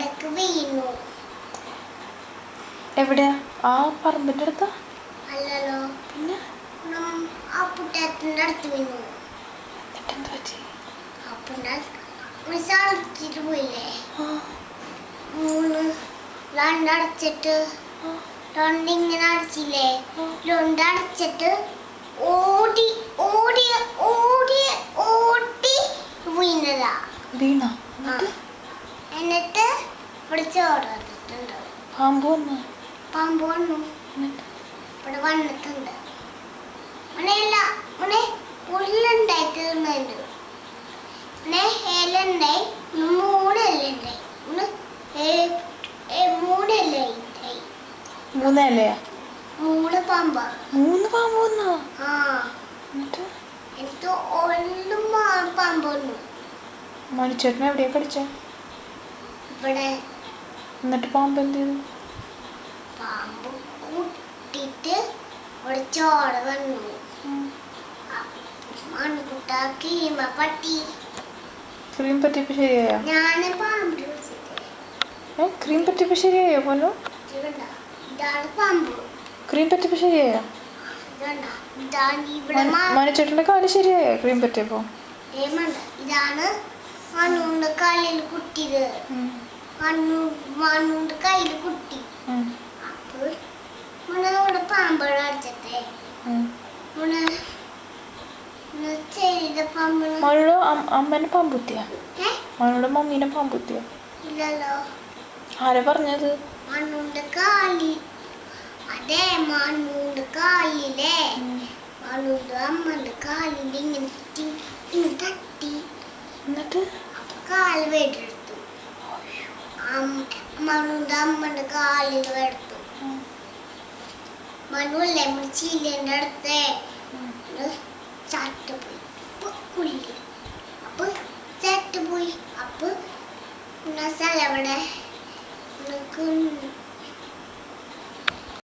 അവിടേക്ക് വീണു. എവിടെയാ? ആ പറമ്പിന്റെ അടുത്താ? അല്ലല്ലോ, പിന്നെ ആ പുട്ടത്തിന്റെ അടുത്ത് വീണു. എന്നിട്ടെന്ത് പറ്റി? അടച്ചിട്ട് പോയില്ലേ? രണ്ടടച്ചിട്ട് രണ്ടിങ്ങനെ അടച്ചില്ലേ? രണ്ടടച്ചിട്ട് ഓടി ഓടി ഓടി ഓടി വീണതാ. വീണ? എന്നിട്ട് ഇവിടെ ചോറിട്ടുണ്ട്. പാമ്പ് വന്നു? പാമ്പ് വന്നു, ഇവിടെ വന്നിട്ടുണ്ട്. പുല്ലുണ്ടായി തീർന്നുണ്ട്. ഏലുണ്ടായി, മൂന്നെല്ലുണ്ടായി. മൂന്നേലയാ? മൂന്ന് പാമ്പ്. മൂന്ന് പാമ്പ് വന്നാ? ആ, എന്നിട്ട് എനിക്ക് ഒന്നും പാമ്പ് വന്നു. മണിച്ചേട്ടനെ എവിടെയാ കടിച്ചേ? ഇവിടെ. എന്നിട്ട് പാമ്പ് എന്ത് ചെയ്തു? പാമ്പ് കൂട്ടിട്ട് ഇവിടെ ചോര വന്നു. മണിക്കുട്ട കീമ പട്ടി. ക്രീം പറ്റിയപ്പോ ശരിയായോ? ഞാന് പാമ്പ് വിളിച്ചിട്ട്. ക്രീം പറ്റിയപ്പോ ശരിയായോ പോലോ? ഇതാണ് പാമ്പ്. ക്രീം പറ്റിയപ്പോ ശരിയായോ? മണിച്ചേട്ടന്റെ കാല് ശരിയായോ ക്രീം പറ്റിയപ്പോ? ഇതാണ് മണ്ണുണ്ട് കാലിൽ കുട്ടിയത്. മണ്ണുണ്ട് കയ്യിൽ കുട്ടി. അപ്പൊ ഇവിടെ പാമ്പഴ അടിച്ചട്ടെ. മഴയുടെ അമ്മേനെ പാമ്പുത്തിയാ? മഴയുടെ മമ്മീനെ പാമ്പുത്തിയാ? ഇല്ലല്ലോ. ആരാ പറഞ്ഞത്? മണ്ണുണ്ട് കാലിൽ. അതെ, മണ്ണുണ്ട് കാലിലെ. മണ്ണുണ്ട് അമ്മന്റെ കാലിൽ ഇങ്ങനെ തട്ടി. എന്നിട്ട് അപ്പൊ കാല് വേടെടുത്തു. മണ്ണുണ്ട് അമ്മന്റെ കാലിൽ വേടുത്തു. മണ്ണുല്ലേ ചീലേന്റെ അടുത്ത് ചാട്ടുപോയി. കുള്ളി അപ്പൊ ചാട്ടുപോയി. അപ്പൊ സ്ഥലം എവിടെ?